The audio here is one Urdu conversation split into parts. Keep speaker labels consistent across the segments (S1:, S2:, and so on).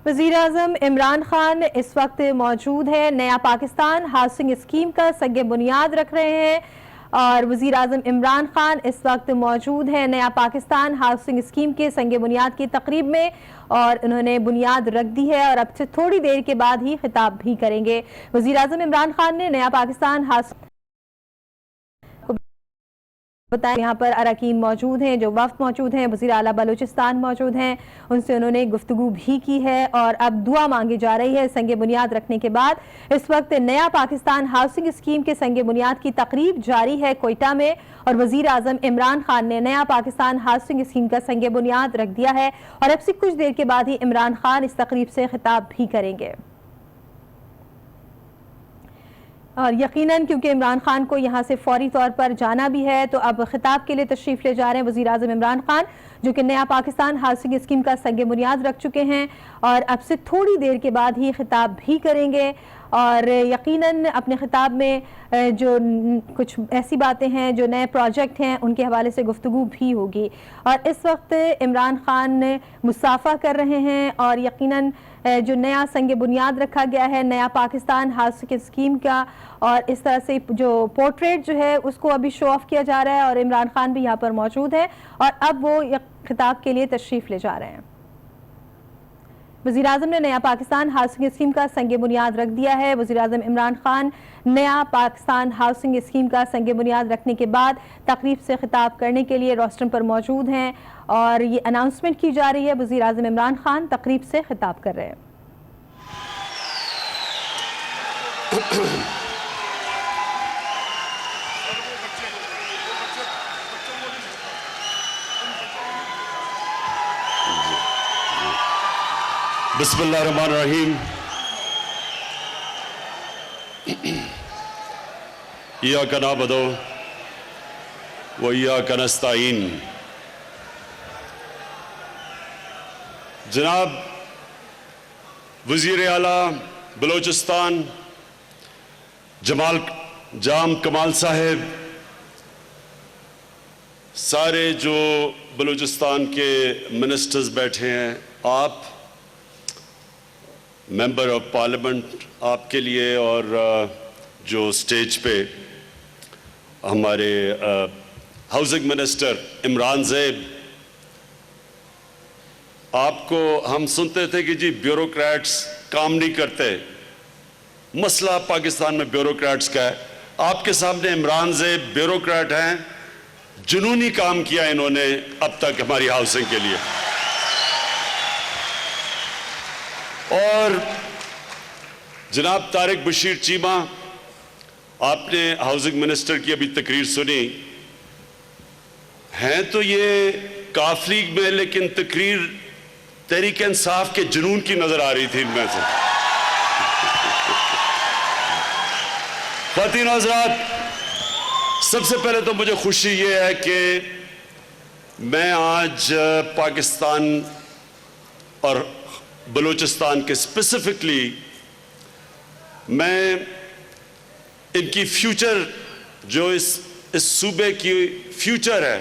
S1: وزیر اعظم عمران خان اس وقت موجود ہیں، نیا پاکستان ہاؤسنگ اسکیم کا سنگ بنیاد رکھ رہے ہیں اور وزیر اعظم عمران خان اس وقت موجود ہیں نیا پاکستان ہاؤسنگ اسکیم کے سنگ بنیاد کی تقریب میں، اور انہوں نے بنیاد رکھ دی ہے اور اب سے تھوڑی دیر کے بعد ہی خطاب بھی کریں گے۔ وزیر اعظم عمران خان نے نیا پاکستان ہاؤسنگ بتایا، یہاں پر اراکین موجود ہیں، جو وفد موجود ہیں، وزیر اعلیٰ بلوچستان موجود ہیں، ان سے انہوں نے گفتگو بھی کی ہے اور اب دعا مانگی جا رہی ہے سنگ بنیاد رکھنے کے بعد۔ اس وقت نیا پاکستان ہاؤسنگ اسکیم کے سنگ بنیاد کی تقریب جاری ہے کوئٹہ میں، اور وزیر اعظم عمران خان نے نیا پاکستان ہاؤسنگ اسکیم کا سنگ بنیاد رکھ دیا ہے اور اب سے کچھ دیر کے بعد ہی عمران خان اس تقریب سے خطاب بھی کریں گے۔ اور یقیناً کیونکہ عمران خان کو یہاں سے فوری طور پر جانا بھی ہے تو اب خطاب کے لیے تشریف لے جا رہے ہیں وزیر اعظم عمران خان، جو کہ نیا پاکستان ہاؤسنگ اسکیم کا سنگ بنیاد رکھ چکے ہیں اور اب سے تھوڑی دیر کے بعد ہی خطاب بھی کریں گے، اور یقیناً اپنے خطاب میں جو کچھ ایسی باتیں ہیں جو نئے پروجیکٹ ہیں ان کے حوالے سے گفتگو بھی ہوگی۔ اور اس وقت عمران خان مصافحہ کر رہے ہیں اور یقیناً جو نیا سنگ بنیاد رکھا گیا ہے نیا پاکستان ہاؤسنگ اسکیم کا، اور اس طرح سے جو پورٹریٹ جو ہے اس کو ابھی شو آف کیا جا رہا ہے اور عمران خان بھی یہاں پر موجود ہے اور اب وہ خطاب کے لیے تشریف لے جا رہے ہیں۔ وزیر اعظم نے نیا پاکستان ہاؤسنگ اسکیم کا سنگ بنیاد رکھ دیا ہے۔ وزیر اعظم عمران خان نیا پاکستان ہاؤسنگ اسکیم کا سنگ بنیاد رکھنے کے بعد تقریب سے خطاب کرنے کے لیے روسٹرم پر موجود ہیں اور یہ اناؤنسمنٹ کی جا رہی ہے، وزیر اعظم عمران خان تقریب سے خطاب کر رہے ہیں۔
S2: بسم اللہ الرحمن الرحیم۔ ایاک نعبد و ایاک نستعین۔ جناب وزیر اعلیٰ بلوچستان جام کمال صاحب، سارے جو بلوچستان کے منسٹرز بیٹھے ہیں، آپ ممبر آف پارلیمنٹ، آپ کے لیے، اور جو سٹیج پہ ہمارے ہاؤسنگ منسٹر عمران زیب، آپ کو ہم سنتے تھے کہ جی بیوروکریٹس کام نہیں کرتے، مسئلہ پاکستان میں بیوروکریٹس کا ہے۔ آپ کے سامنے عمران زیب بیوروکریٹ ہیں، جنونی کام کیا انہوں نے اب تک ہماری ہاؤسنگ کے لیے۔ اور جناب طارق بشیر چیمہ، آپ نے ہاؤسنگ منسٹر کی ابھی تقریر سنی، ہیں تو یہ کاف لیگ میں، لیکن تقریر تحریک انصاف کے جنون کی نظر آ رہی تھی ان میں سے۔ خواتین و حضرات، سب سے پہلے تو مجھے خوشی یہ ہے کہ میں آج پاکستان اور بلوچستان کے اسپیسیفکلی میں ان کی فیوچر، جو اس صوبے کی فیوچر ہے،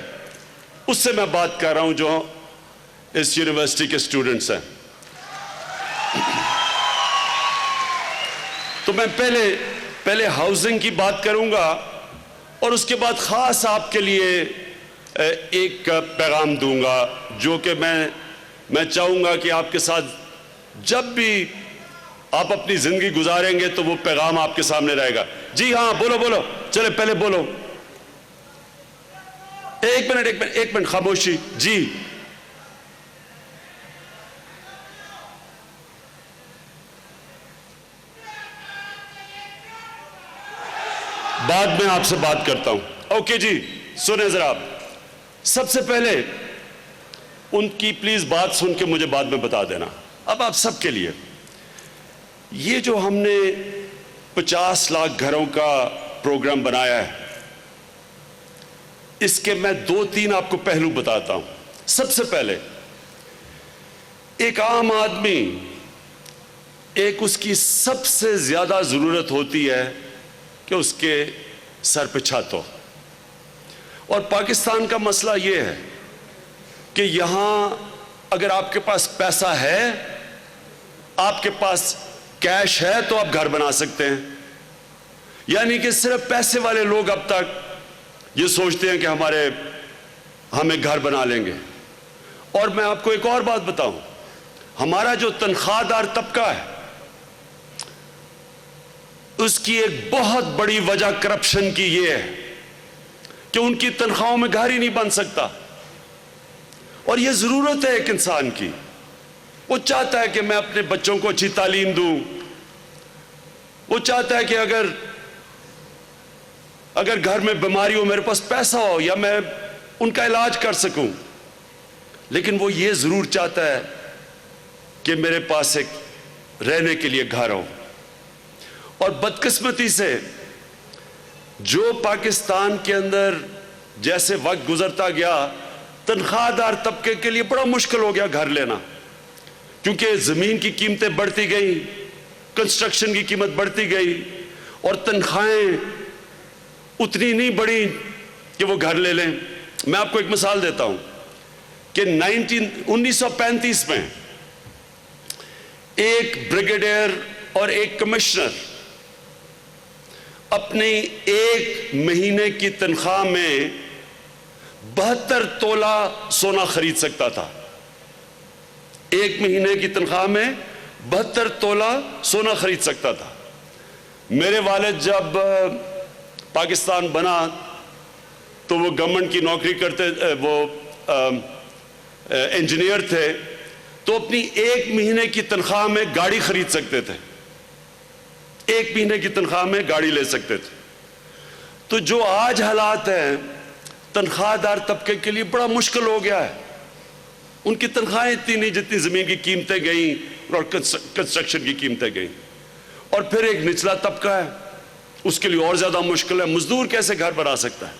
S2: اس سے میں بات کر رہا ہوں جو اس یونیورسٹی کے سٹوڈنٹس ہیں۔ تو میں پہلے ہاؤسنگ کی بات کروں گا اور اس کے بعد خاص آپ کے لیے ایک پیغام دوں گا جو کہ میں چاہوں گا کہ آپ کے ساتھ جب بھی آپ اپنی زندگی گزاریں گے تو وہ پیغام آپ کے سامنے رہے گا۔ جی ہاں، بولو، چلے پہلے بولو۔ ایک منٹ خاموشی۔ جی بعد میں آپ سے بات کرتا ہوں۔ اوکے جی، سنیں ذرا۔ سب سے پہلے ان کی پلیز بات سن کے مجھے بعد میں بتا دینا۔ اب آپ سب کے لیے یہ جو ہم نے 50 لاکھ گھروں کا پروگرام بنایا ہے، اس کے میں 2-3 آپ کو پہلو بتاتا ہوں۔ سب سے پہلے ایک عام آدمی، ایک اس کی سب سے زیادہ ضرورت ہوتی ہے کہ اس کے سر پہ چھت ہو، اور پاکستان کا مسئلہ یہ ہے کہ یہاں اگر آپ کے پاس پیسہ ہے آپ کے پاس کیش ہے تو آپ گھر بنا سکتے ہیں. یعنی کہ صرف پیسے والے لوگ اب تک یہ سوچتے ہیں کہ ہمیں گھر بنا لیں گے. اور میں آپ کو ایک اور بات بتاؤں, ہمارا جو تنخواہ دار طبقہ ہے اس کی ایک بہت بڑی وجہ کرپشن کی یہ ہے کہ ان کی تنخواہوں میں گھر ہی نہیں بن سکتا. اور یہ ضرورت ہے ایک انسان کی, وہ چاہتا ہے کہ میں اپنے بچوں کو اچھی تعلیم دوں, وہ چاہتا ہے کہ اگر گھر میں بیماری ہو میرے پاس پیسہ ہو یا میں ان کا علاج کر سکوں, لیکن وہ یہ ضرور چاہتا ہے کہ میرے پاس ایک رہنے کے لیے گھر ہو. اور بدقسمتی سے جو پاکستان کے اندر جیسے وقت گزرتا گیا تنخواہ دار طبقے کے لیے بڑا مشکل ہو گیا گھر لینا, کیونکہ زمین کی قیمتیں بڑھتی گئیں, کنسٹرکشن کی قیمت بڑھتی گئی اور تنخواہیں اتنی نہیں بڑھی کہ وہ گھر لے لیں. میں آپ کو ایک مثال دیتا ہوں کہ 1935 میں ایک بریگیڈیئر اور ایک کمشنر اپنی ایک مہینے کی تنخواہ میں 72 تولہ سونا خرید سکتا تھا. ایک مہینے کی تنخواہ میں 72 تولہ سونا خرید سکتا تھا. میرے والد جب پاکستان بنا تو وہ گورنمنٹ کی نوکری کرتے, وہ انجینئر تھے, تو اپنی ایک مہینے کی تنخواہ میں گاڑی خرید سکتے تھے, ایک مہینے کی تنخواہ میں گاڑی لے سکتے تھے. تو جو آج حالات ہیں تنخواہ دار طبقے کے لیے بڑا مشکل ہو گیا ہے. ان کی تنخواہیں اتنی نہیں جتنی زمین کی قیمتیں گئیں اور کنسٹرکشن کی قیمتیں گئیں. اور پھر ایک نچلا طبقہ ہے, اس کے لیے اور زیادہ مشکل ہے, مزدور کیسے گھر بنا سکتا ہے.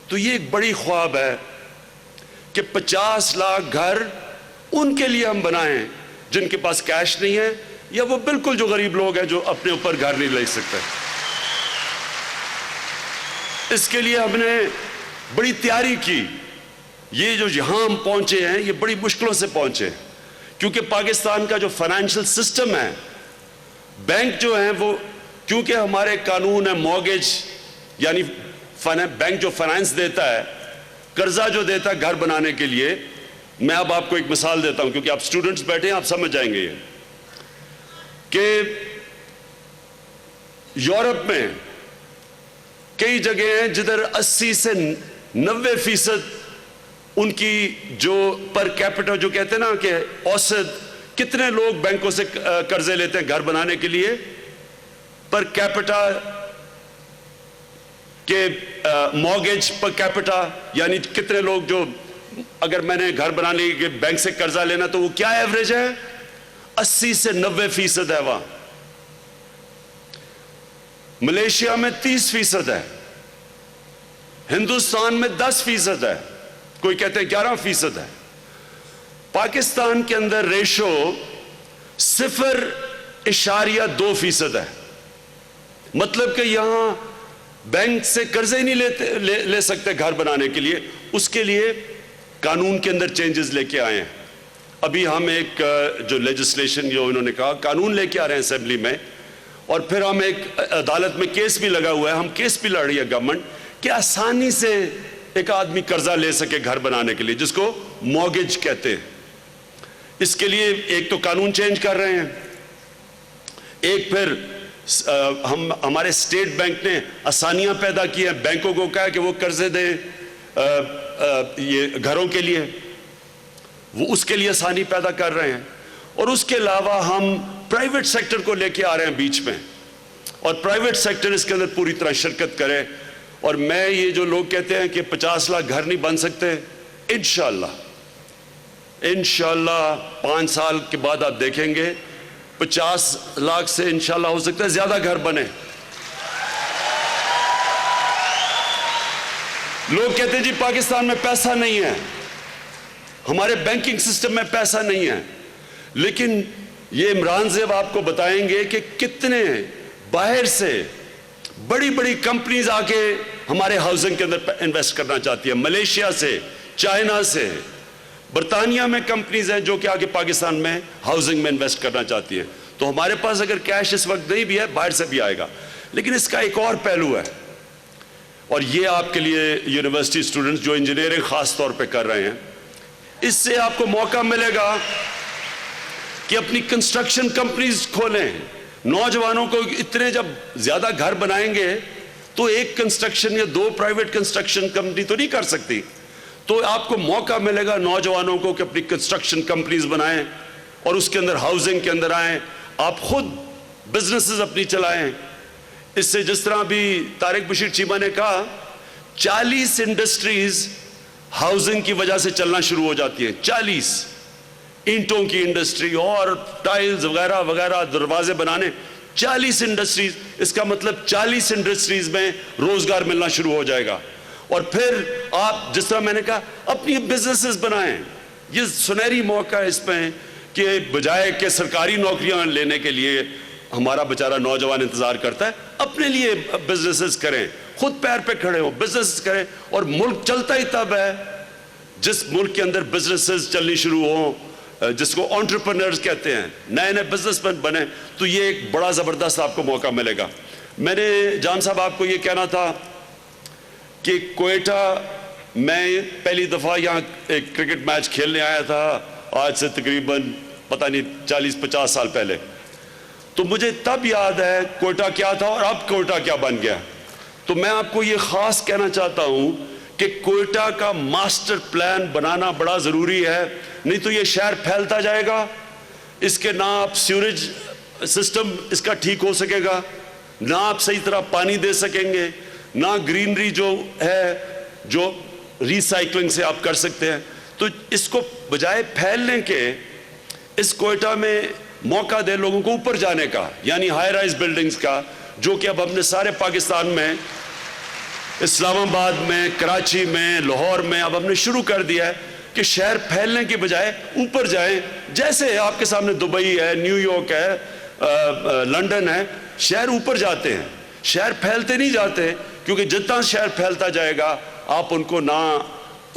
S2: تو یہ ایک بڑی خواب ہے کہ 50 لاکھ گھر ان کے لیے ہم بنائیں جن کے پاس کیش نہیں ہے, یا وہ بالکل جو غریب لوگ ہیں جو اپنے اوپر گھر نہیں لے سکتے. اس کے لیے ہم نے بڑی تیاری کی. یہ جو یہاں ہم پہنچے ہیں یہ بڑی مشکلوں سے پہنچے ہیں, کیونکہ پاکستان کا جو فائنینشل سسٹم ہے, بینک جو ہیں وہ, کیونکہ ہمارے قانون ہے مورگیج, یعنی بینک جو فائنانس دیتا ہے, قرضہ جو دیتا ہے گھر بنانے کے لیے. میں اب آپ کو ایک مثال دیتا ہوں کیونکہ آپ اسٹوڈنٹس بیٹھے ہیں, آپ سمجھ جائیں گے یہ کہ یورپ میں کئی جگہ ہیں جدھر 80 سے 90% ان کی جو پر کیپٹا جو کہتے ہیں نا کہ اوسط کتنے لوگ بینکوں سے قرضے لیتے ہیں گھر بنانے کے لیے, پر کیپٹا کہ مورگیج پر کیپٹا یعنی کتنے لوگ جو اگر میں نے گھر بنانے کے بینک سے قرضہ لینا تو وہ کیا ایوریج ہے, 80 سے 90% ہے. وہاں ملیشیا میں 30% ہے, ہندوستان میں 10% ہے, کوئی کہتے ہیں 11% ہے. پاکستان کے اندر ریشو 0.2% ہے. مطلب کہ یہاں بینک سے قرضے ہی نہیں لے سکتے گھر بنانے کے لیے. اس کے لیے قانون کے اندر چینجز لے کے آئے ہیں. ابھی ہم ایک جو لیجسلیشن جو انہوں نے کہا قانون لے کے آ رہے ہیں اسمبلی میں, اور پھر ہم ایک عدالت میں کیس بھی لگا ہوا ہے, ہم کیس بھی لڑ رہی ہے گورنمنٹ کہ آسانی سے ایک آدمی قرضہ لے سکے گھر بنانے کے لیے, جس کو مورگیج کہتے ہیں. اس کے لیے ایک تو قانون چینج کر رہے ہیں, ایک پھر ہمارے اسٹیٹ بینک نے آسانیاں پیدا کی ہیں, بینکوں کو کہا کہ وہ قرضے دیں یہ گھروں کے لیے, وہ اس کے لیے آسانی پیدا کر رہے ہیں. اور اس کے علاوہ ہم پرائیویٹ سیکٹر کو لے کے آ رہے ہیں بیچ میں, اور پرائیویٹ سیکٹر اس کے اندر پوری طرح شرکت کرے. اور میں یہ جو لوگ کہتے ہیں کہ 50 لاکھ گھر نہیں بن سکتے, انشاءاللہ 5 سال کے بعد آپ دیکھیں گے 50 لاکھ سے انشاءاللہ ہو سکتا ہے زیادہ گھر بنے. لوگ کہتے ہیں جی پاکستان میں پیسہ نہیں ہے, ہمارے بینکنگ سسٹم میں پیسہ نہیں ہے, لیکن یہ عمران زیب آپ کو بتائیں گے کہ کتنے باہر سے بڑی بڑی کمپنیز آ کے ہمارے ہاؤسنگ کے اندر انویسٹ کرنا چاہتی ہیں, ملیشیا سے, چائنا سے, برطانیہ میں کمپنیز ہیں جو کہ آگے پاکستان میں ہاؤسنگ میں انویسٹ کرنا چاہتی ہیں. تو ہمارے پاس اگر کیش اس وقت نہیں بھی ہے, باہر سے بھی آئے گا. لیکن اس کا ایک اور پہلو ہے, اور یہ آپ کے لیے یونیورسٹی اسٹوڈنٹس جو انجینئرنگ خاص طور پہ کر رہے ہیں, اس سے آپ کو موقع ملے گا کہ اپنی کنسٹرکشن کمپنیز کھولیں. نوجوانوں کو اتنے جب زیادہ گھر بنائیں گے تو ایک کنسٹرکشن یا 2 پرائیویٹ کنسٹرکشن کمپنی تو نہیں کر سکتی. تو آپ کو موقع ملے گا نوجوانوں کو کہ اپنی کنسٹرکشن کمپنیز بنائیں اور اس کے اندر ہاؤسنگ کے اندر آئیں, آپ خود بزنسز اپنی چلائیں. اس سے جس طرح بھی طارق بشیر چیمہ نے کہا, 40 انڈسٹریز ہاؤسنگ کی وجہ سے چلنا شروع ہو جاتی ہیں. 40 اینٹوں کی انڈسٹری اور ٹائلز وغیرہ وغیرہ, دروازے بنانے, 40 انڈسٹریز. اس کا مطلب 40 انڈسٹریز میں روزگار ملنا شروع ہو جائے گا. اور پھر آپ جس طرح میں نے کہا اپنی بزنسز بنائیں. یہ سنہری موقع ہے اس میں کہ بجائے کہ سرکاری نوکریاں لینے کے لیے ہمارا بیچارہ نوجوان انتظار کرتا ہے, اپنے لیے بزنسز کریں, خود پیر پہ کھڑے ہوں, بزنس کریں. اور ملک چلتا ہی تب ہے جس ملک کے اندر بزنسز چلنی شروع ہوں, جس کو انٹرپرنرز کہتے ہیں, نئے نئے بزنس مین بنے. تو یہ ایک بڑا زبردست آپ کو موقع ملے گا. میں نے جان صاحب آپ کو یہ کہنا تھا کہ کوئٹہ میں پہلی دفعہ یہاں ایک کرکٹ میچ کھیلنے آیا تھا, آج سے تقریباً پتہ نہیں 40-50 سال پہلے. تو مجھے تب یاد ہے کوئٹہ کیا تھا اور اب کوئٹہ کیا بن گیا. تو میں آپ کو یہ خاص کہنا چاہتا ہوں کہ کوئٹہ کا ماسٹر پلان بنانا بڑا ضروری ہے, نہیں تو یہ شہر پھیلتا جائے گا. اس کے نہ آپ سیوریج سسٹم اس کا ٹھیک ہو سکے گا, نہ آپ صحیح طرح پانی دے سکیں گے, نہ گرینری جو ہے جو ریسائکلنگ سے آپ کر سکتے ہیں. تو اس کو بجائے پھیلنے کے اس کوئٹہ میں موقع دے لوگوں کو اوپر جانے کا, یعنی ہائی رائز بلڈنگز کا, جو کہ اب ہم نے سارے پاکستان میں, اسلام آباد میں, کراچی میں, لاہور میں اب ہم نے شروع کر دیا ہے کہ شہر پھیلنے کی بجائے اوپر جائیں. جیسے آپ کے سامنے دبئی ہے, نیو یارک ہے, لنڈن ہے, شہر اوپر جاتے ہیں, شہر پھیلتے نہیں جاتے, کیونکہ جتنا شہر پھیلتا جائے گا آپ ان کو نہ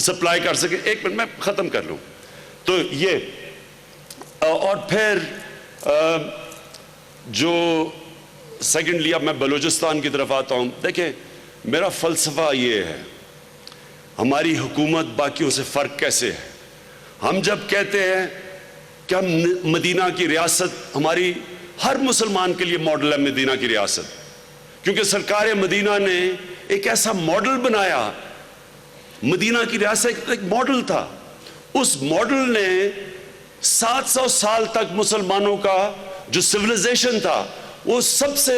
S2: سپلائی کر سکیں. ایک منٹ میں ختم کر لوں. تو یہ اور پھر جو سیکنڈلی اب میں بلوچستان کی طرف آتا ہوں. دیکھیں میرا فلسفہ یہ ہے, ہماری حکومت باقیوں سے فرق کیسے ہے. ہم جب کہتے ہیں کہ ہم مدینہ کی ریاست, ہماری ہر مسلمان کے لیے ماڈل ہے مدینہ کی ریاست, کیونکہ سرکار مدینہ نے ایک ایسا ماڈل بنایا. مدینہ کی ریاست ایک ماڈل تھا, اس ماڈل نے 700 سال تک مسلمانوں کا جو سویلائزیشن تھا وہ سب سے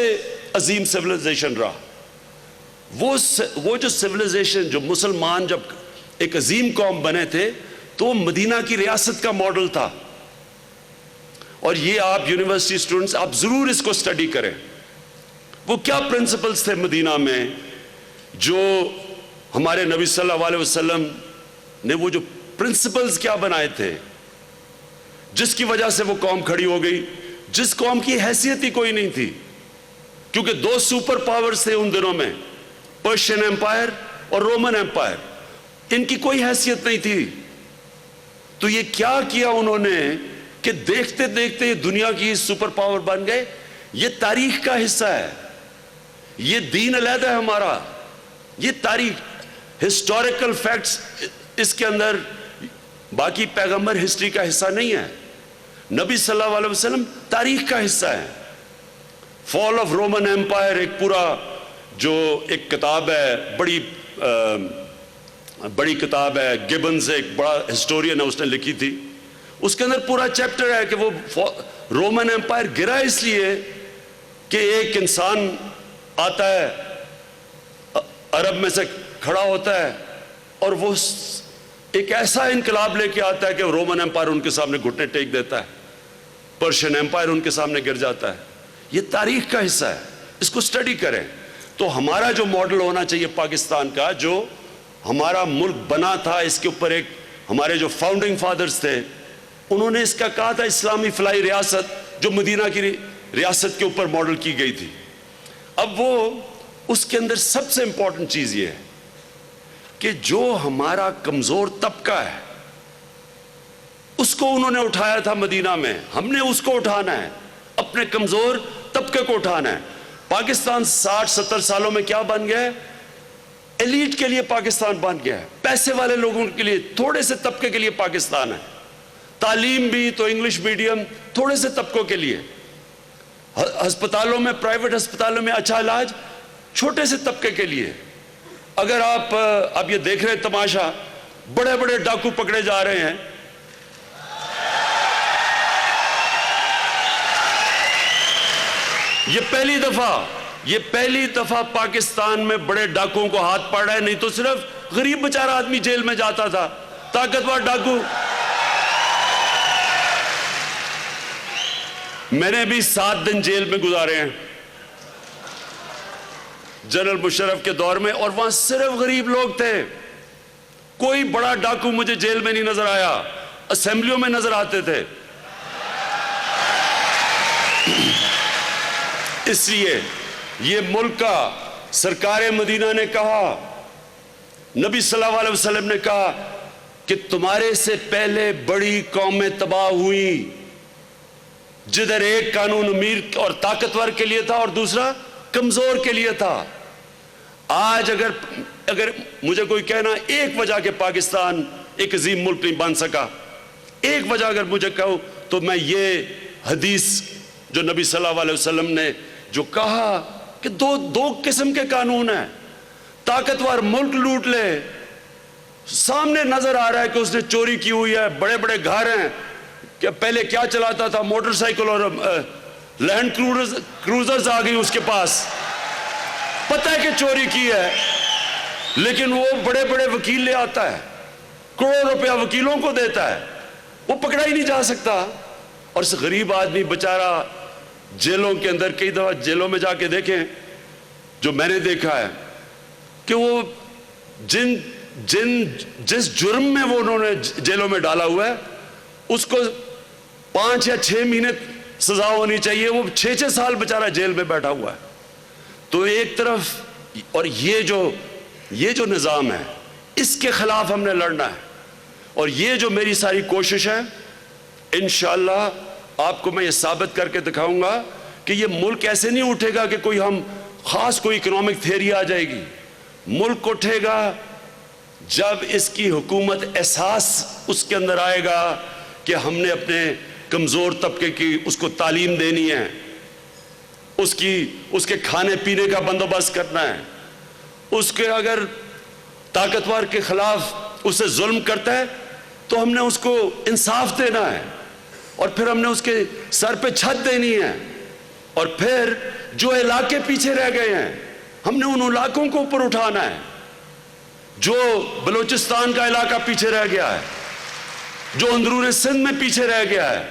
S2: عظیم سویلائزیشن رہا. وہ جو سویلائزیشن, جو مسلمان جب ایک عظیم قوم بنے تھے تو وہ مدینہ کی ریاست کا ماڈل تھا. اور یہ آپ یونیورسٹی اسٹوڈنٹس آپ ضرور اس کو اسٹڈی کریں. وہ کیا پرنسپلز تھے مدینہ میں جو ہمارے نبی صلی اللہ علیہ وسلم نے, وہ جو پرنسپلز کیا بنائے تھے جس کی وجہ سے وہ قوم کھڑی ہو گئی, جس قوم کی حیثیت ہی کوئی نہیں تھی. کیونکہ 2 سپر پاورز تھے ان دنوں میں, پرشین ایمپائر اور رومن ایمپائر, ان کی کوئی حیثیت نہیں تھی. تو یہ کیا کیا انہوں نے کہ دیکھتے دیکھتے یہ دنیا کی سپر پاور بن گئے. یہ تاریخ کا حصہ ہے, یہ دین علیحدہ ہے ہمارا, یہ تاریخ, ہسٹوریکل فیکٹس اس کے اندر, باقی پیغمبر ہسٹری کا حصہ نہیں ہے. نبی صلی اللہ علیہ وسلم تاریخ کا حصہ ہے. فال آف رومن ایمپائر ایک پورا جو ایک کتاب ہے, بڑی کتاب ہے, گبنز ایک بڑا ہسٹورین ہے, اس نے لکھی تھی. اس کے اندر پورا چیپٹر ہے کہ وہ رومن ایمپائر گرا اس لیے کہ ایک انسان آتا ہے عرب میں سے کھڑا ہوتا ہے اور وہ ایک ایسا انقلاب لے کے آتا ہے کہ رومن ایمپائر ان کے سامنے گھٹنے ٹیک دیتا ہے, پرشین ایمپائر ان کے سامنے گر جاتا ہے. یہ تاریخ کا حصہ ہے, اس کو سٹڈی کریں. تو ہمارا جو ماڈل ہونا چاہیے پاکستان کا, جو ہمارا ملک بنا تھا, اس کے اوپر ایک ہمارے جو فاؤنڈنگ فادرز تھے انہوں نے اس کا کہا تھا اسلامی فلاحی ریاست, جو مدینہ کی ریاست کے اوپر ماڈل کی گئی تھی. اب وہ اس کے اندر سب سے امپورٹنٹ چیز یہ ہے کہ جو ہمارا کمزور طبقہ ہے اس کو انہوں نے اٹھایا تھا مدینہ میں، ہم نے اس کو اٹھانا ہے، اپنے کمزور طبقے کو اٹھانا ہے۔ پاکستان 60-70 سالوں میں کیا بن گیا ہے؟ ایلیٹ کے لیے پاکستان بن گیا ہے، پیسے والے لوگوں کے لیے، تھوڑے سے طبقے کے لیے پاکستان ہے۔ تعلیم بھی تو انگلش میڈیم تھوڑے سے طبقوں کے لیے، ہسپتالوں میں، پرائیویٹ ہسپتالوں میں اچھا علاج چھوٹے سے طبقے کے لیے۔ اگر آپ یہ دیکھ رہے ہیں تماشا، بڑے بڑے ڈاکو پکڑے جا رہے ہیں، یہ پہلی دفعہ پاکستان میں بڑے ڈاکوؤں کو ہاتھ پڑ رہا ہے، نہیں تو صرف غریب بیچارہ آدمی جیل میں جاتا تھا، طاقتور ڈاکو۔ میں نے بھی 7 دن جیل میں گزارے ہیں جنرل مشرف کے دور میں، اور وہاں صرف غریب لوگ تھے، کوئی بڑا ڈاکو مجھے جیل میں نہیں نظر آیا، اسمبلیوں میں نظر آتے تھے۔ اس لیے یہ ملک کا سرکار مدینہ نے کہا، نبی صلی اللہ علیہ وسلم نے کہا کہ تمہارے سے پہلے بڑی قومیں تباہ ہوئیں جدھر ایک قانون امیر اور طاقتور کے لیے تھا اور دوسرا کمزور کے لیے تھا۔ آج اگر مجھے کوئی کہنا ایک وجہ کہ پاکستان ایک عظیم ملک نہیں بن سکا، ایک وجہ اگر مجھے کہو تو میں یہ حدیث جو نبی صلی اللہ علیہ وسلم نے جو کہا کہ دو قسم کے قانون ہیں، طاقتور ملک لوٹ لے، سامنے نظر آ رہا ہے کہ اس نے چوری کی ہوئی ہے، بڑے بڑے گھر ہیں، کہ پہلے کیا چلاتا تھا، موٹر سائیکل اور لینڈ کروزرز آ گئی اس کے پاس، پتہ ہے کہ چوری کی ہے، لیکن وہ بڑے بڑے وکیل لے آتا ہے، کروڑ روپیہ وکیلوں کو دیتا ہے، وہ پکڑا ہی نہیں جا سکتا۔ اور اس غریب آدمی بیچارہ جیلوں کے اندر، کئی دفعہ جیلوں میں جا کے دیکھیں، جو میں نے دیکھا ہے کہ وہ جس جرم میں وہ انہوں نے جیلوں میں ڈالا ہوا ہے، اس کو 5 یا 6 مہینے سزا ہونی چاہیے، وہ 6 سال بیچارہ جیل میں بیٹھا ہوا ہے۔ تو ایک طرف، اور یہ جو نظام ہے، اس کے خلاف ہم نے لڑنا ہے، اور یہ جو میری ساری کوشش ہے، انشاءاللہ آپ کو میں یہ ثابت کر کے دکھاؤں گا کہ یہ ملک ایسے نہیں اٹھے گا کہ کوئی اکنامک تھیوری آ جائے گی۔ ملک اٹھے گا جب اس کی حکومت احساس اس کے اندر آئے گا کہ ہم نے اپنے کمزور طبقے کی اس کو تعلیم دینی ہے، اس کے کھانے پینے کا بندوبست کرنا ہے، اس کے اگر طاقتور کے خلاف اسے ظلم کرتا ہے تو ہم نے اس کو انصاف دینا ہے، اور پھر ہم نے اس کے سر پہ چھت دینی ہے، اور پھر جو علاقے پیچھے رہ گئے ہیں ہم نے ان علاقوں کو اوپر اٹھانا ہے۔ جو بلوچستان کا علاقہ پیچھے رہ گیا ہے، جو اندرون سندھ میں پیچھے رہ گیا ہے،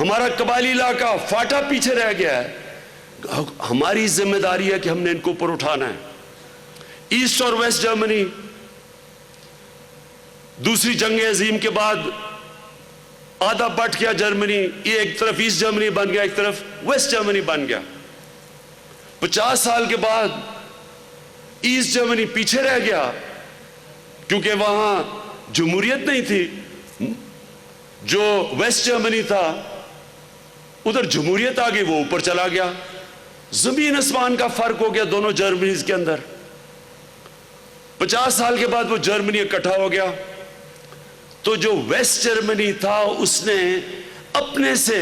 S2: ہمارا قبائلی علاقہ فاٹا پیچھے رہ گیا ہے، ہماری ذمہ داری ہے کہ ہم نے ان کو اوپر اٹھانا ہے۔ ایسٹ اور ویسٹ جرمنی دوسری جنگ عظیم کے بعد آدھا بٹ گیا جرمنی، یہ ایک طرف ایسٹ جرمنی بن گیا، ایک طرف ویسٹ جرمنی بن گیا۔ 50 سال کے بعد ایسٹ جرمنی پیچھے رہ گیا کیونکہ وہاں جمہوریت نہیں تھی، جو ویسٹ جرمنی تھا ادھر جمہوریت آ گئی، وہ اوپر چلا گیا، زمین آسمان کا فرق ہو گیا دونوں جرمنیز کے اندر۔ 50 سال کے بعد وہ جرمنی اکٹھا ہو گیا، تو جو ویسٹ جرمنی تھا اس نے اپنے سے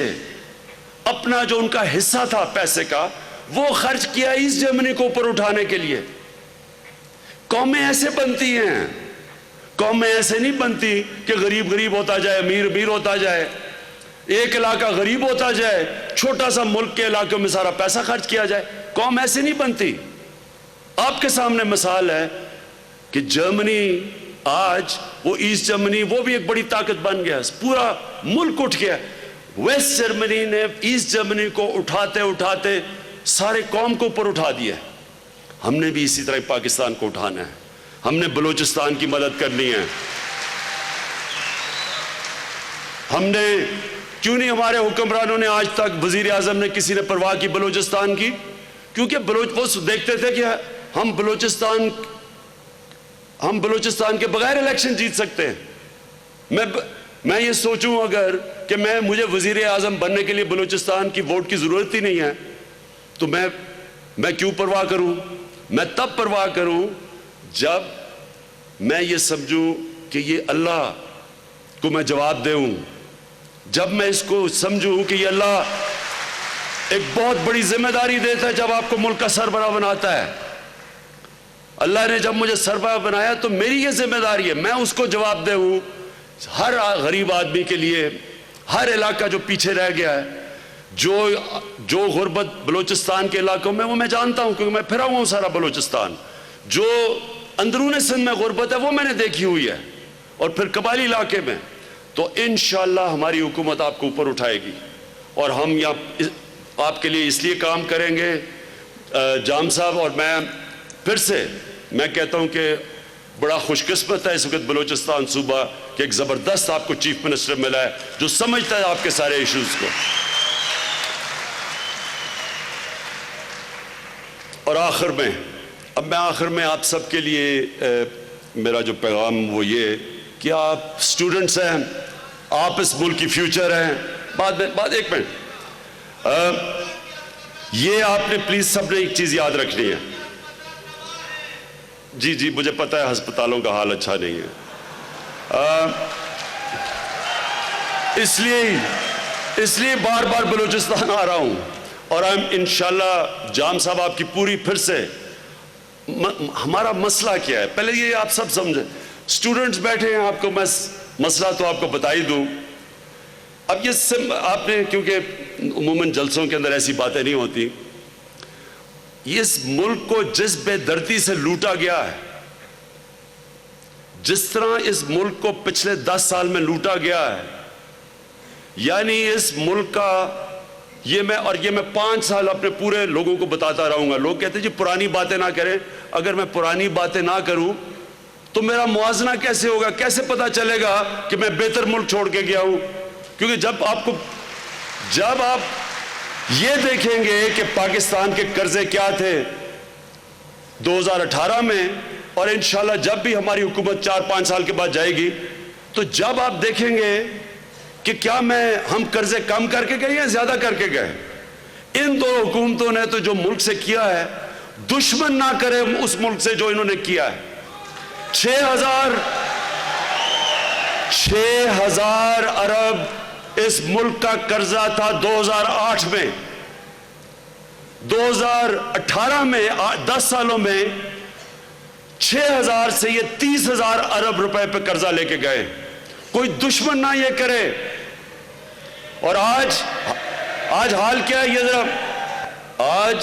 S2: اپنا جو ان کا حصہ تھا پیسے کا وہ خرچ کیا ایسٹ جرمنی کو اوپر اٹھانے کے لیے۔ قومیں ایسے بنتی ہیں، قومیں ایسے نہیں بنتی کہ غریب غریب ہوتا جائے، امیر امیر ہوتا جائے، ایک علاقہ غریب ہوتا جائے، چھوٹا سا ملک کے علاقوں میں سارا پیسہ خرچ کیا جائے۔ قوم ایسے نہیں بنتی۔ آپ کے سامنے مثال ہے کہ جرمنی آج، وہ ایسٹ جرمنی وہ بھی ایک بڑی طاقت بن گیا، پورا ملک اٹھ گیا۔ ویسٹ جرمنی نے ایسٹ جرمنی کو اٹھاتے اٹھاتے سارے قوم کو اوپر اٹھا دیا۔ ہم نے بھی اسی طرح پاکستان کو اٹھانا ہے، ہم نے بلوچستان کی مدد کرنی ہے۔ ہم نے کیوں نہیں، ہمارے حکمرانوں نے آج تک، وزیر اعظم نے کسی نے پرواہ کی بلوچستان کی؟ کیونکہ وہ دیکھتے تھے کہ ہم بلوچستان کے بغیر الیکشن جیت سکتے ہیں۔ میں یہ سوچوں اگر کہ مجھے وزیر اعظم بننے کے لیے بلوچستان کی ووٹ کی ضرورت ہی نہیں ہے تو میں کیوں پرواہ کروں؟ میں تب پرواہ کروں جب میں یہ سمجھوں کہ یہ اللہ کو میں جواب دوں، جب میں اس کو سمجھوں کہ یہ اللہ ایک بہت بڑی ذمہ داری دیتا ہے جب آپ کو ملک کا سربراہ بناتا ہے۔ اللہ نے جب مجھے سربراہ بنایا تو میری یہ ذمہ داری ہے میں اس کو جواب دوں ہر غریب آدمی کے لیے، ہر علاقہ جو پیچھے رہ گیا ہے، جو غربت بلوچستان کے علاقوں میں، وہ میں جانتا ہوں کیونکہ میں پھرا ہوا ہوں سارا بلوچستان، جو اندرون سندھ میں غربت ہے وہ میں نے دیکھی ہوئی ہے، اور پھر قبائلی علاقے میں، تو انشاءاللہ ہماری حکومت آپ کو اوپر اٹھائے گی، اور ہم یہاں آپ کے لیے اس لیے کام کریں گے۔ جام صاحب اور پھر سے میں کہتا ہوں کہ بڑا خوش قسمت ہے اس وقت بلوچستان صوبہ کہ ایک زبردست آپ کو چیف منسٹر ملا ہے جو سمجھتا ہے آپ کے سارے ایشوز کو۔ اور آخر میں آپ سب کے لیے میرا جو پیغام وہ یہ کہ آپ اسٹوڈنٹس ہیں، آپ اس ملک کی فیوچر ہیں۔ بعد ایک منٹ، یہ آپ نے پلیز سب نے ایک چیز یاد رکھنی ہے۔ جی مجھے پتہ ہے ہسپتالوں کا حال اچھا نہیں ہے، اس لیے بار بار بلوچستان آ رہا ہوں، اور ہم انشاءاللہ جام صاحب آپ کی پوری پھر سے ہمارا مسئلہ کیا ہے پہلے یہ آپ سب سمجھیں۔ اسٹوڈنٹس بیٹھے ہیں، آپ کو میں مسئلہ تو آپ کو بتا ہی دوں۔ اب یہ آپ نے، کیونکہ عموماً جلسوں کے اندر ایسی باتیں نہیں ہوتی، اس ملک کو جس بے دردی سے لوٹا گیا ہے، جس طرح اس ملک کو پچھلے 10 سال میں لوٹا گیا ہے، یعنی اس ملک کا یہ میں 5 سال اپنے پورے لوگوں کو بتاتا رہوں گا۔ لوگ کہتے ہیں جی پرانی باتیں نہ کریں، اگر میں پرانی باتیں نہ کروں تو میرا موازنہ کیسے ہوگا، کیسے پتا چلے گا کہ میں بہتر ملک چھوڑ کے گیا ہوں؟ کیونکہ جب آپ یہ دیکھیں گے کہ پاکستان کے قرضے کیا تھے 2018 میں، اور انشاءاللہ جب بھی ہماری حکومت 4-5 سال کے بعد جائے گی، تو جب آپ دیکھیں گے کہ کیا ہم قرضے کم کر کے گئے یا زیادہ کر کے گئے، ان دو حکومتوں نے تو جو ملک سے کیا ہے، دشمن نہ کرے اس ملک سے جو انہوں نے کیا ہے۔ 6,000 ارب اس ملک کا قرضہ تھا 2008 میں، 2018 میں 10 سالوں میں 6,000 سے یہ 30,000 ارب روپے پہ قرضہ لے کے گئے۔ کوئی دشمن نہ یہ کرے۔ اور آج حال کیا ہے، یہ ذرا آج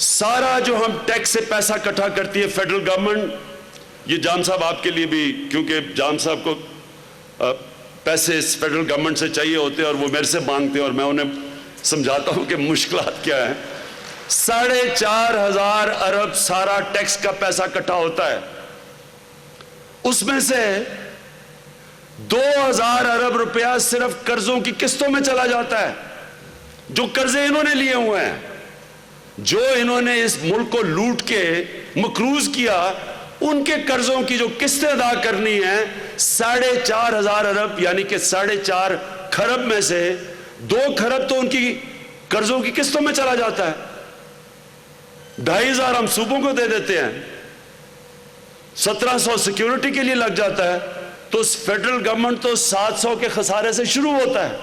S2: سارا جو ہم ٹیکس سے پیسہ اکٹھا کرتی ہے فیڈرل گورنمنٹ، یہ جام صاحب آپ کے لیے بھی، کیونکہ جام صاحب کو پیسے اس فیڈرل گورنمنٹ سے چاہیے ہوتے ہیں اور وہ میرے سے مانگتے ہیں، اور میں انہیں سمجھاتا ہوں کہ مشکلات کیا ہیں۔ 4,500 ارب سارا ٹیکس کا پیسہ اکٹھا ہوتا ہے، اس میں سے 2,000 ارب روپیہ صرف قرضوں کی قسطوں میں چلا جاتا ہے، جو قرضے انہوں نے لیے ہوئے ہیں، جو انہوں نے اس ملک کو لوٹ کے مقروض کیا، ان کے قرضوں کی جو قسطیں ادا کرنی ہیں 4,500 ارب، یعنی کہ 4.5 کھرب میں سے 2 کھرب تو ان کی قرضوں کی قسطوں میں چلا جاتا ہے۔ 2,500 ہم صوبوں کو دے دیتے ہیں، 1,700 سیکیورٹی کے لیے لگ جاتا ہے، تو فیڈرل گورنمنٹ تو 700 کے خسارے سے شروع ہوتا ہے۔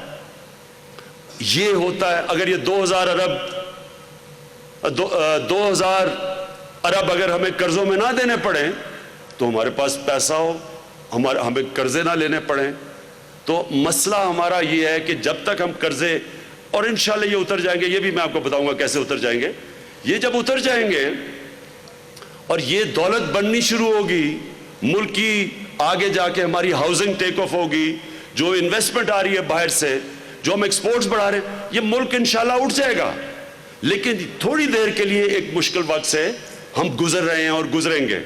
S2: یہ ہوتا ہے اگر یہ 2,000 ارب اگر ہمیں قرضوں میں نہ دینے پڑیں تو ہمارے پاس پیسہ ہو، ہمیں قرضے نہ لینے پڑیں، تو مسئلہ ہمارا یہ ہے کہ جب تک ہم قرضے، اور انشاءاللہ یہ اتر جائیں گے، یہ بھی میں آپ کو بتاؤں گا کیسے اتر جائیں گے، یہ جب اتر جائیں گے اور یہ دولت بننی شروع ہوگی، ملک کی آگے جا کے ہماری ہاؤسنگ ٹیک آف ہوگی، جو انویسٹمنٹ آ رہی ہے باہر سے، جو ہم ایکسپورٹس بڑھا رہے ہیں، یہ ملک انشاءاللہ اٹھ جائے گا۔ لیکن تھوڑی دیر کے لیے ایک مشکل وقت سے ہم گزر رہے ہیں اور گزریں گے۔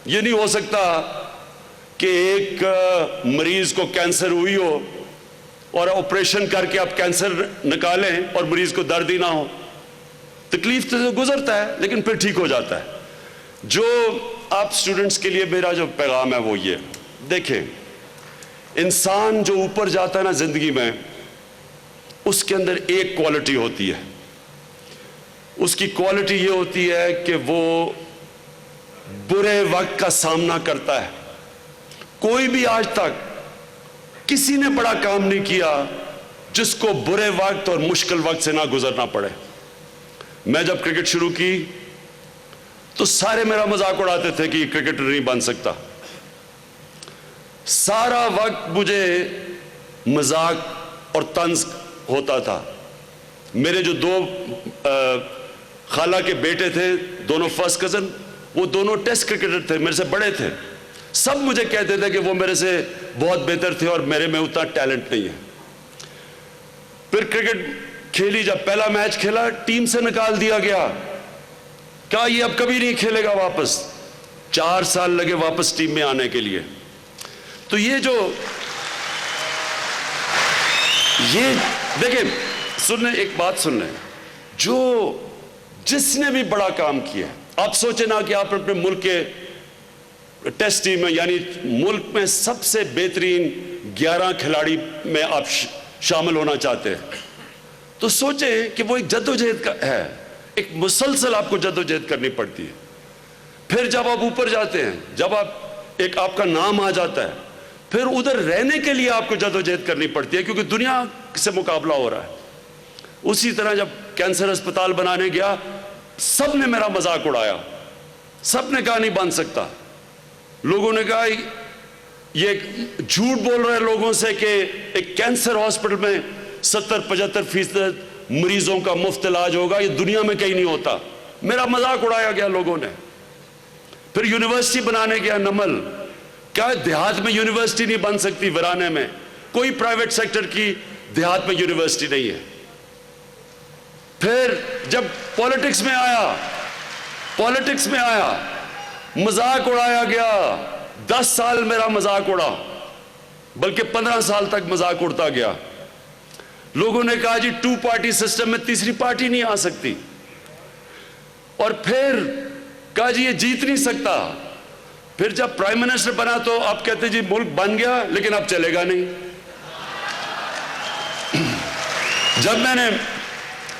S2: یہ نہیں ہو سکتا کہ ایک مریض کو کینسر ہوئی ہو اور آپریشن کر کے آپ کینسر نکالیں اور مریض کو درد ہی نہ ہو۔ تکلیف تو گزرتا ہے لیکن پھر ٹھیک ہو جاتا ہے۔ جو آپ اسٹوڈنٹس کے لیے میرا جو پیغام ہے وہ یہ دیکھیں، انسان جو اوپر جاتا ہے نا زندگی میں، اس کے اندر ایک کوالٹی ہوتی ہے. اس کی کوالٹی یہ ہوتی ہے کہ وہ برے وقت کا سامنا کرتا ہے. کوئی بھی آج تک کسی نے بڑا کام نہیں کیا جس کو برے وقت اور مشکل وقت سے نہ گزرنا پڑے. میں جب کرکٹ شروع کی تو سارے میرا مذاق اڑاتے تھے کہ یہ کرکٹر نہیں بن سکتا. سارا وقت مجھے مذاق اور طنز ہوتا تھا. میرے جو دو خالہ کے بیٹے تھے، دونوں فرسٹ کزن، وہ دونوں ٹیسٹ کرکٹر تھے، میرے سے بڑے تھے. سب مجھے کہتے تھے کہ وہ میرے سے بہت بہتر تھے اور میرے میں اتنا ٹیلنٹ نہیں ہے. پھر کرکٹ کھیلی، جب پہلا میچ کھیلا ٹیم سے نکال دیا گیا. کہا یہ اب کبھی نہیں کھیلے گا واپس. 4 سال لگے واپس ٹیم میں آنے کے لیے. تو یہ دیکھیں، سننے ایک بات سن لیں، جس نے بھی بڑا کام کیا، آپ سوچیں نا کہ آپ اپنے ملک کے ٹیسٹ ٹیم میں، یعنی ملک میں سب سے بہترین 11 کھلاڑی میں آپ شامل ہونا چاہتے ہیں، تو سوچیں کہ وہ ایک جدوجہد کا ہے، ایک مسلسل آپ کو جدوجہد کرنی پڑتی ہے. پھر جب آپ اوپر جاتے ہیں، جب آپ کا نام آ جاتا ہے، پھر ادھر رہنے کے لیے آپ کو جدوجہد کرنی پڑتی ہے کیونکہ دنیا سے مقابلہ ہو رہا ہے. اسی طرح جب کینسر اسپتال بنانے گیا، سب نے میرا مذاق اڑایا. سب نے کہا نہیں بن سکتا. لوگوں نے کہا یہ جھوٹ بول رہے لوگوں سے کہ ایک کینسر ہاسپٹل میں 70-75% مریضوں کا مفت علاج ہوگا، یہ دنیا میں کہیں نہیں ہوتا. میرا مذاق اڑایا گیا لوگوں نے. پھر یونیورسٹی بنانے گیا نمل. کیا دیہات میں یونیورسٹی نہیں بن سکتی؟ ورانے میں کوئی پرائیویٹ سیکٹر کی دیہات میں یونیورسٹی نہیں ہے. پھر جب پالیٹکس میں آیا مذاق اڑایا گیا. 10 سال میرا مذاق اڑا، بلکہ 15 سال تک مذاق اڑتا گیا. لوگوں نے کہا جی 2 پارٹی سسٹم میں تیسری پارٹی نہیں آ سکتی. اور پھر کہا جی یہ جیت نہیں سکتا. پھر جب پرائم منسٹر بنا تو آپ کہتے جی ملک بن گیا لیکن اب چلے گا نہیں. جب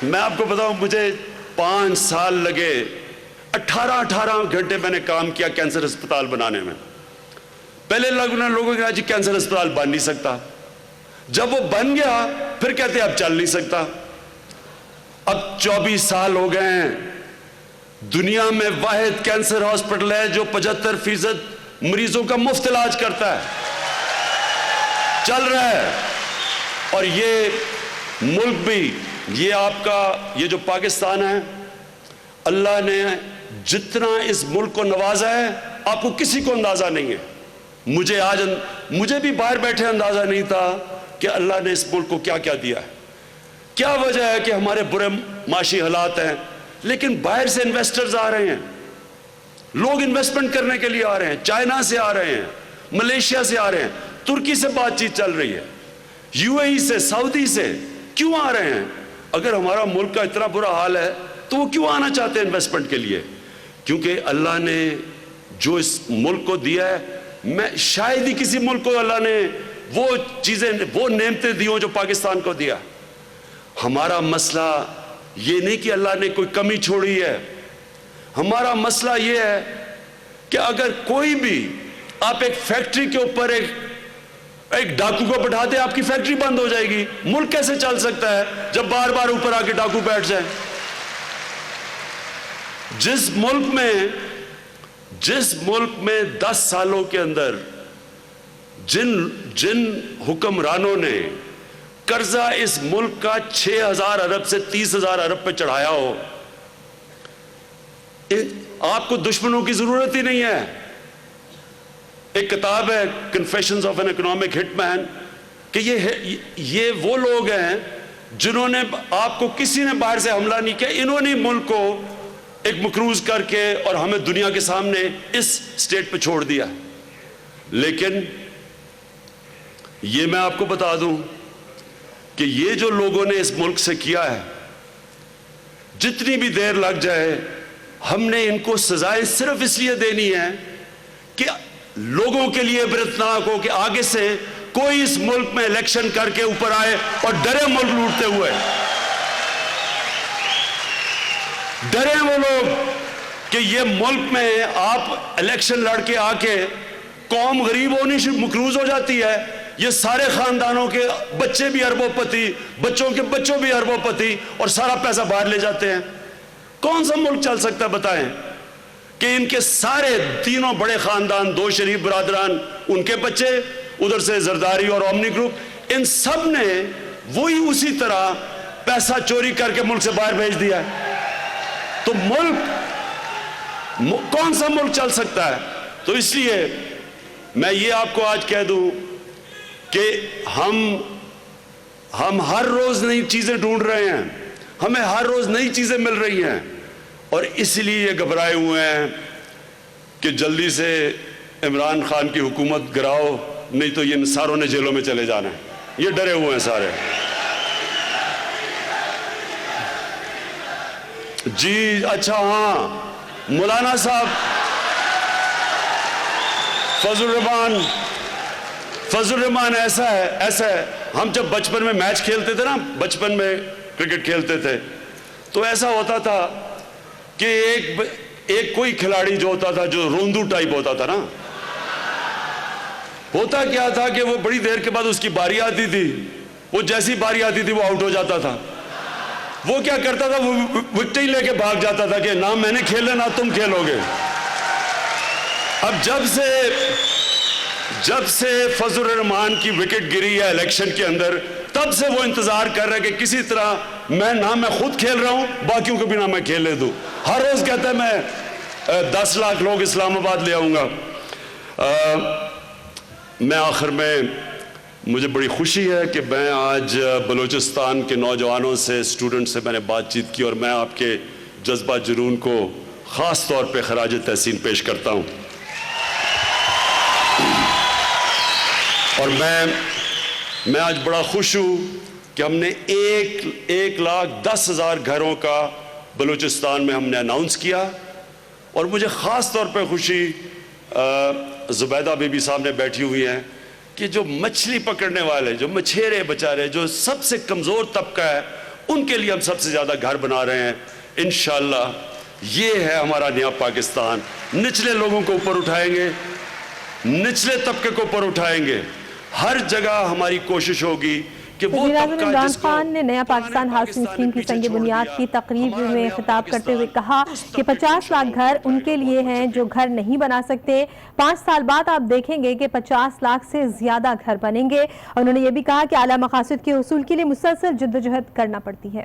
S2: میں آپ کو بتاؤں، مجھے 5 سال لگے. 18 گھنٹے میں نے کام کیا کینسر اسپتال بنانے میں. پہلے لوگوں نے کہا جی کینسر اسپتال بن نہیں سکتا. جب وہ بن گیا پھر کہتے اب چل نہیں سکتا. اب 24 سال ہو گئے ہیں. دنیا میں واحد کینسر ہاسپٹل ہے جو 75% مریضوں کا مفت علاج کرتا ہے. چل رہا ہے. اور یہ ملک بھی، یہ آپ کا یہ جو پاکستان ہے، اللہ نے جتنا اس ملک کو نوازا ہے آپ کو کسی کو اندازہ نہیں ہے. مجھے بھی باہر بیٹھے اندازہ نہیں تھا کہ اللہ نے اس ملک کو کیا کیا دیا ہے. کیا وجہ ہے کہ ہمارے برے معاشی حالات ہیں، لیکن باہر سے انویسٹرز آ رہے ہیں. لوگ انویسٹمنٹ کرنے کے لیے آ رہے ہیں. چائنا سے آ رہے ہیں، ملیشیا سے آ رہے ہیں، ترکی سے بات چیت چل رہی ہے، UAE سے، سعودی سے. کیوں آ رہے ہیں؟ اگر ہمارا ملک کا اتنا برا حال ہے تو وہ کیوں آنا چاہتے ہیں انویسٹمنٹ کے لیے؟ کیونکہ اللہ نے جو اس ملک کو دیا ہے، میں شاید ہی کسی ملک کو اللہ نے وہ چیزیں، وہ نعمتیں دی ہوں جو پاکستان کو دیا. ہمارا مسئلہ یہ نہیں کہ اللہ نے کوئی کمی چھوڑی ہے. ہمارا مسئلہ یہ ہے کہ اگر کوئی بھی، آپ ایک فیکٹری کے اوپر ایک ڈاکو کو بٹھا دے، آپ کی فیکٹری بند ہو جائے گی. ملک کیسے چل سکتا ہے جب بار بار اوپر آ کے ڈاکو بیٹھ جائیں؟ جس ملک میں 10 سالوں کے اندر جن حکمرانوں نے قرضہ اس ملک کا 6,000 ارب سے 30,000 ارب پہ چڑھایا ہو، آپ کو دشمنوں کی ضرورت ہی نہیں ہے. ایک کتاب ہے کنفیشنز آف این اکنامک ہٹ مین، کہ یہ وہ لوگ ہیں جنہوں نے، آپ کو کسی نے باہر سے حملہ نہیں کیا، انہوں نے ملک کو ایک مقروض کر کے اور ہمیں دنیا کے سامنے اس سٹیٹ پہ چھوڑ دیا. لیکن یہ میں آپ کو بتا دوں کہ یہ جو لوگوں نے اس ملک سے کیا ہے، جتنی بھی دیر لگ جائے، ہم نے ان کو سزائیں صرف اس لیے دینی ہے کہ لوگوں کے لیے عبرتناک ہو کہ آگے سے کوئی اس ملک میں الیکشن کر کے اوپر آئے اور ڈرے ملک لوٹتے ہوئے، ڈرے وہ لوگ کہ یہ ملک میں آپ الیکشن لڑ کے آ کے قوم غریب ہونی سے مقروض ہو جاتی ہے، یہ سارے خاندانوں کے بچے بھی اربوں پتی، بچوں کے بچوں بھی اربوں پتی، اور سارا پیسہ باہر لے جاتے ہیں۔ کون سا ملک چل سکتا ہے بتائیں کہ ان کے سارے تینوں بڑے خاندان، دو شریف برادران، ان کے بچے، ادھر سے زرداری اور اومنی گروپ، ان سب نے وہی اسی طرح پیسہ چوری کر کے ملک سے باہر بھیج دیا ہے۔ تو کون سا ملک چل سکتا ہے؟ تو اس لیے میں یہ آپ کو آج کہہ دوں کہ ہم ہر روز نئی چیزیں ڈھونڈ رہے ہیں، ہمیں ہر روز نئی چیزیں مل رہی ہیں، اور اس لیے یہ گھبرائے ہوئے ہیں کہ جلدی سے عمران خان کی حکومت گراؤ، نہیں تو یہ ساروں نے جیلوں میں چلے جانا ہے۔ یہ ڈرے ہوئے ہیں سارے۔ جی اچھا، ہاں، مولانا صاحب فضل الرحمان ایسا ہے، ہم جب بچپن میں میچ کھیلتے تھے نا، بچپن میں کرکٹ کھیلتے تھے، تو ایسا ہوتا تھا کہ ایک کوئی کھلاڑی جو ہوتا تھا جو روندو ٹائپ ہوتا تھا نا، ہوتا کیا تھا کہ وہ بڑی دیر کے بعد اس کی باری آتی تھی، وہ جیسی باری آتی تھی وہ آؤٹ ہو جاتا تھا۔ وہ کیا کرتا تھا، وہ وکٹ ہی لے کے بھاگ جاتا تھا کہ نہ میں نے کھیلے نہ تم کھیلو گے۔ اب جب سے فضل الرحمان کی وکٹ گری ہے الیکشن کے اندر، تب سے وہ انتظار کر رہا ہے کہ کسی طرح میں خود کھیل رہا ہوں، باقیوں کو بھی نہ میں کھیلے دوں۔ ہر روز کہتا ہے میں 10 لاکھ لوگ اسلام آباد لے آؤں گا۔ میں آخر میں مجھے بڑی خوشی ہے کہ میں آج بلوچستان کے نوجوانوں سے، اسٹوڈنٹ سے میں نے بات چیت کی، اور میں آپ کے جذبہ جنون کو خاص طور پہ خراج تحسین پیش کرتا ہوں۔ اور میں آج بڑا خوش ہوں کہ ہم نے 1,10,000 گھروں کا بلوچستان میں ہم نے اناؤنس کیا، اور مجھے خاص طور پہ خوشی زبیدہ بی بی سامنے بیٹھی ہوئی ہیں کہ جو مچھلی پکڑنے والے، جو مچھیرے بچارے، جو سب سے کمزور طبقہ ہے، ان کے لیے ہم سب سے زیادہ گھر بنا رہے ہیں۔ انشاءاللہ یہ ہے ہمارا نیا پاکستان۔ نچلے لوگوں کو اوپر اٹھائیں گے، نچلے طبقے کو اوپر اٹھائیں گے، ہر جگہ ہماری کوشش ہوگی کہ وہ
S1: وزیر اعظم
S2: طبقہ
S1: عمران
S2: جس کو
S1: خان نے نیا پاکستان ہاؤسنگ اسکیم کی سنگ بنیاد کی تقریب میں خطاب کرتے ہوئے کہا کہ 50 لاکھ گھر ان کے لیے ہیں جو گھر نہیں بنا سکتے۔ 5 سال بعد آپ دیکھیں گے کہ 50 لاکھ سے زیادہ گھر بنیں گے۔ اور انہوں نے یہ بھی کہا کہ اعلیٰ مقاصد کے حصول کے لیے مسلسل جدوجہد کرنا پڑتی ہے۔